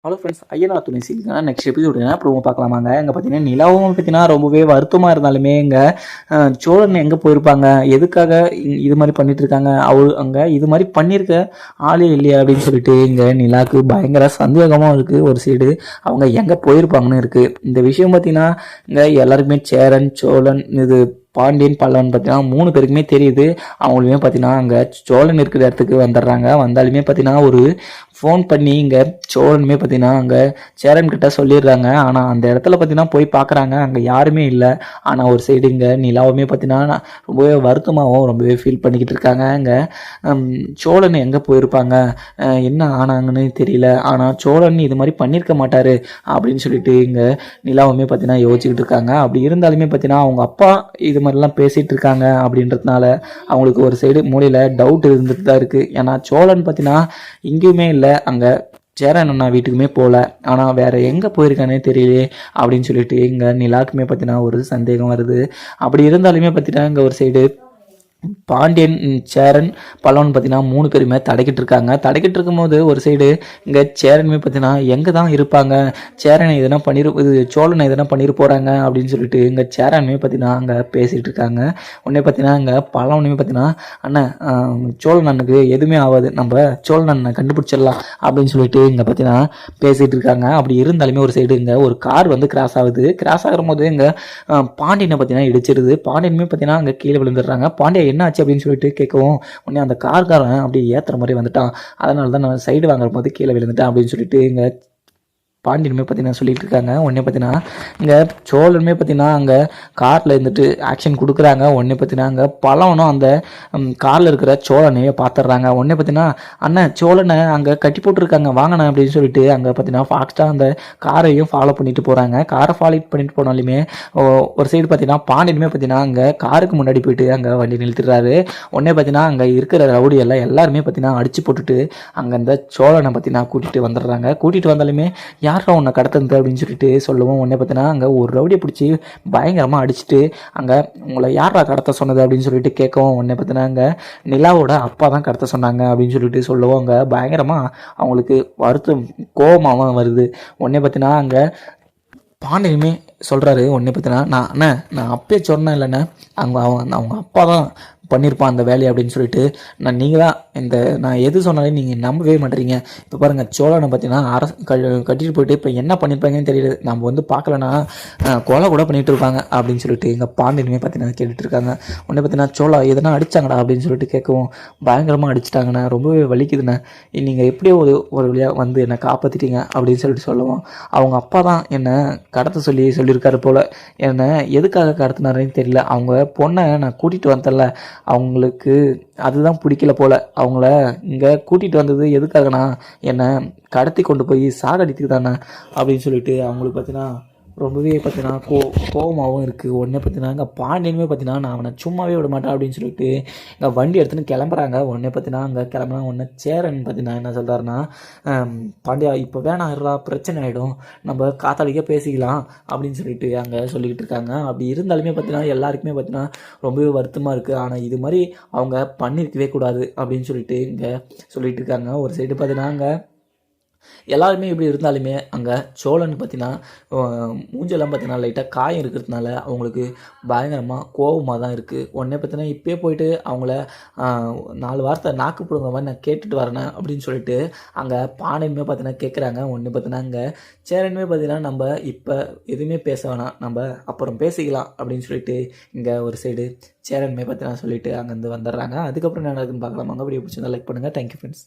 Hello friends, Ayyanar துணை சீரிஸ்னா next episode என்ன promo பார்க்கலாமாங்க. எங்கே பார்த்தீங்கன்னா நிலாவும் பார்த்தீங்கன்னா ரொம்பவே வருத்தமாக இருந்தாலுமே இங்கே சோழன் எங்கே போயிருப்பாங்க, எதுக்காக இது மாதிரி பண்ணிட்டு இருக்காங்க, அங்கே இது மாதிரி பண்ணியிருக்க ஆளே இல்லையா அப்படின்னு சொல்லிட்டு இங்கே நிலாவுக்கு பயங்கர சந்தேகமாக இருக்குது. ஒரு சைடு அவங்க எங்கே போயிருப்பாங்கன்னு இருக்குது. இந்த விஷயம் பார்த்தீங்கன்னா இங்கே எல்லாருக்குமே சேரன் சோழன் இது பாண்டியன் பல்லவன் பார்த்தீங்கன்னா 3 பேருக்குமே தெரியுது. அவங்களுமே பார்த்தீங்கன்னா அங்கே சோழன் இருக்கிற இடத்துக்கு வந்துடுறாங்க. வந்தாலுமே பார்த்தீங்கன்னா ஒரு ஃபோன் பண்ணி இங்கே சோழனுமே பார்த்தீங்கன்னா அங்கே சேரன் கிட்ட சொல்லிடுறாங்க. ஆனால் அந்த இடத்துல பார்த்தீங்கன்னா போய் பார்க்குறாங்க, அங்கே யாருமே இல்லை. ஆனால் ஒரு சைடு இங்கே நிலாவுமே பார்த்தீங்கன்னா ரொம்பவே வருத்தமாகவும் ரொம்பவே ஃபீல் பண்ணிக்கிட்டு இருக்காங்க. இங்கே சோழன் எங்கே போயிருப்பாங்க, என்ன ஆனாங்கன்னு தெரியல. ஆனால் சோழன் இது மாதிரி பண்ணியிருக்க மாட்டார் அப்படின்னு சொல்லிட்டு இங்கே நிலாவுமே பார்த்தீங்கன்னா யோசிச்சுக்கிட்டு இருக்காங்க. அப்படி இருந்தாலுமே பார்த்தீங்கன்னா அவங்க அப்பா இது மாதிரிலாம் பேசிகிட்டு இருக்காங்க அப்படின்றதுனால அவங்களுக்கு ஒரு சைடு மூலையில் டவுட் இருந்துட்டு தான் இருக்குது. ஏன்னா சோழன் பார்த்தீங்கன்னா இங்கேயுமே இல்லை, அங்கே சேரன் அண்ணா வீட்டுக்குமே போகல. ஆனால் வேறு எங்கே போயிருக்கானே தெரியலையே அப்படின்னு சொல்லிட்டு இங்கே நிலாக்குமே பார்த்தீங்கன்னா ஒரு சந்தேகம் வருது. அப்படி இருந்தாலுமே பார்த்தீங்கன்னா இங்கே ஒரு சைடு பாண்டியன் சேரன் பல்லவன் பார்த்தீங்கன்னா 3 பேருமே தடைக்கிட்டு இருக்காங்க. தடைக்கிட்டு இருக்கும்போது ஒரு சைடு இங்கே சேரனுமே பார்த்தீங்கன்னா எங்கே தான் இருப்பாங்க, சேரனை எதனா இது சோழனை எதனா பண்ணிட்டு போகிறாங்க அப்படின்னு சொல்லிட்டு இங்கே சேரனுமே பார்த்தீங்கன்னா அங்கே பேசிகிட்டு இருக்காங்க. உடனே பார்த்தீங்கன்னா இங்கே பல்லவனுமே பார்த்தீங்கன்னா அண்ணன் சோழன் அண்ணனுக்கு எதுவுமே ஆகாது, நம்ம சோழன் அண்ணனை கண்டுபிடிச்சிடலாம் அப்படின்னு சொல்லிட்டு இங்கே பார்த்தீங்கன்னா பேசிகிட்டு இருக்காங்க. அப்படி இருந்தாலுமே ஒரு சைடு இங்கே ஒரு கார் வந்து கிராஸ் ஆகுது. கிராஸ் ஆகிற போது இங்கே பாண்டியனை பார்த்தீங்கன்னா இடிச்சிருது. பாண்டியனுமே பார்த்தீங்கன்னா அங்கே கீழே விழுந்துடுறாங்க. பாண்டியன் என்ன ஆச்சு அப்படின்னு சொல்லிட்டு கேட்கவும் உடனே அந்த கார்காரன் அப்படியே ஏற்றுற மாதிரி வந்துட்டான். அதனால தான் நான் சைடு வாங்குற போது கீழே விழுந்துட்டேன் அப்படின்னு சொல்லிட்டு இங்கே பாண்டியனுமே பார்த்தீங்கன்னா சொல்லிட்டு இருக்காங்க. உடனே பார்த்தீங்கன்னா இங்கே சோழனுமே பார்த்தீங்கன்னா அங்கே காரில் இருந்துட்டு ஆக்ஷன் கொடுக்குறாங்க. உடனே பார்த்தீங்கன்னா அங்கே பலவனும் அந்த காரில் இருக்கிற சோழனையே பார்த்துட்றாங்க. உடனே பார்த்தீங்கன்னா அண்ணன் சோழனை அங்கே கட்டி போட்டுருக்காங்க வாங்கினேன் அப்படின்னு சொல்லிட்டு அங்கே பார்த்தீங்கன்னா ஃபாஸ்ட்டாக அந்த காரையும் ஃபாலோ பண்ணிட்டு போகிறாங்க. காரை ஃபாலோ பண்ணிட்டு போனாலுமே ஒரு சைடு பார்த்தீங்கன்னா பாண்டியனுமே பார்த்தீங்கன்னா அங்கே காருக்கு முன்னாடி போயிட்டு அங்கே வண்டி நிறுத்திடுறாரு. உடனே பார்த்தீங்கன்னா அங்கே இருக்கிற ரவுடி எல்லாம் எல்லாருமே பார்த்தீங்கன்னா அடிச்சு போட்டுட்டு அங்கே அந்த சோழனை பார்த்தீங்கன்னா கூட்டிகிட்டு வந்துடுறாங்க. கூட்டிகிட்டு வந்தாலுமே யாரா உன்னை கடத்துறது அப்படின்னு சொல்லிட்டு சொல்லுவோம். உடனே பார்த்தீங்கன்னா அங்கே ஒரு ரவுடியை பிடிச்சி பயங்கரமாக அடிச்சுட்டு அங்கே உங்களை யாரா கடத்த சொன்னது அப்படின்னு சொல்லிட்டு கேட்கவும் உடனே பார்த்தீங்கன்னா அங்கே நிலாவோட அப்பா தான் கடத்த சொன்னாங்க அப்படின்னு சொல்லிட்டு சொல்லுவோம். அங்கே பயங்கரமாக அவங்களுக்கு வருத்தம் கோபமாகவும் வருது. உடனே பார்த்தீங்கன்னா அங்கே பாண்டியனுமே சொல்கிறாரு. உடனே பார்த்தீங்கன்னா நான் அப்பயே சொன்னேன் இல்லைண்ணே, அவங்க அப்பா தான் பண்ணியிருப்பான் அந்த வேலையை அப்படின்னு சொல்லிட்டு நீங்கள் தான் நான் எது சொன்னாலும் நீங்கள் நம்பவே மாட்டேறீங்க. இப்போ பாருங்கள் சோழனை பார்த்தீங்கன்னா கட்டிட்டு போயிட்டு இப்போ என்ன பண்ணியிருப்பாங்கன்னு தெரியல, நம்ம வந்து பார்க்கலன்னா கொலை கூட பண்ணிகிட்டு இருப்பாங்க அப்படின்னு சொல்லிட்டு எங்கள் பாண்டியனுமே பார்த்தீங்கன்னா கேட்டுட்டு இருக்காங்க. உடனே பார்த்தீங்கன்னா சோழா எதனா அடித்தாங்கடா அப்படின்னு சொல்லிட்டு கேட்கவும் பயங்கரமாக அடிச்சிட்டாங்கண்ணே, ரொம்பவே வலிக்குதுண்ணே, நீங்கள் எப்படியோ ஒரு வழியாக வந்து என்னை காப்பாற்றிட்டீங்க அப்படின்னு சொல்லிட்டு சொல்லுவோம். அவங்க அப்பா தான் என்னை கடத்த சொல்லியிருக்காரு போல், என்னை எதுக்காக கடத்தினாருன்னு தெரியல, அவங்க பொண்ணை நான் கூட்டிகிட்டு வந்தேன்ல அவங்களுக்கு அதுதான் பிடிக்கல போல், அவங்கள இங்கே கூட்டிகிட்டு வந்தது எதுக்காகனா என்னை கடத்தி கொண்டு போய் சாகடித்துக்கு தானே அப்படின்னு சொல்லிட்டு அவங்களுக்கு பார்த்தீங்கன்னா ரொம்பவே பார்த்தீங்கன்னா கோபமாகவும் இருக்குது. உடனே பார்த்தீங்கன்னா இங்கே பாண்டியனுமே பார்த்தீங்கன்னா நான் அவனை சும்மாவே விட மாட்டேன் அப்படின்னு சொல்லிட்டு இங்கே வண்டி எடுத்துன்னு கிளம்புறாங்க. உடனே பார்த்தீங்கன்னா அங்கே கிளம்புனா உடனே சேரன் பார்த்தீங்கன்னா என்ன சொல்கிறாருன்னா, பாண்டியா இப்போ வேணாம் பிரச்சனை ஆகிடும், நம்ம காத்தாளிக்கே பேசிக்கலாம் அப்படின்னு சொல்லிட்டு அங்கே சொல்லிக்கிட்டு இருக்காங்க. அப்படி இருந்தாலுமே பார்த்தீங்கன்னா எல்லாருக்குமே பார்த்தீங்கன்னா ரொம்பவே வருத்தமாக இருக்குது. ஆனால் இது மாதிரி அவங்க பண்ணியிருக்கவே கூடாது அப்படின்னு சொல்லிட்டு இங்கே சொல்லிகிட்டு இருக்காங்க. ஒரு சைடு பார்த்தீங்கன்னா அங்கே எல்லாருமே இப்படி இருந்தாலுமே அங்கே சோழன் பார்த்தீங்கன்னா மூஞ்செல்லாம் பார்த்தீங்கன்னா லைட்டாக காயம் இருக்கிறதுனால அவங்களுக்கு பயங்கரமாக கோபமாக தான் இருக்குது. உடனே பார்த்தீங்கன்னா இப்போயே போயிட்டு அவங்கள 4 வார்த்தை நாக்கு பிடுங்க மாதிரி நான் கேட்டுட்டு வரேன் அப்படின்னு சொல்லிட்டு அங்கே பாண்டியனுமே பார்த்தீங்கன்னா கேட்குறாங்க. உடனே பார்த்தீங்கன்னா அங்கே சேரனுமே பார்த்தீங்கன்னா நம்ம இப்போ எதுவுமே பேச வேணாம், நம்ம அப்புறம் பேசிக்கலாம் அப்படின்னு சொல்லிட்டு இங்கே ஒரு சைடு சேரனுமே பார்த்தீங்கன்னா சொல்லிட்டு அங்கேருந்து வந்துடுறாங்க. அதுக்கப்புறம் என்ன நடக்குதுன்னு பார்க்கலாம். அங்கே வீடியோ பிடிச்சிருந்தா லைக் பண்ணுங்கள். Thank you friends.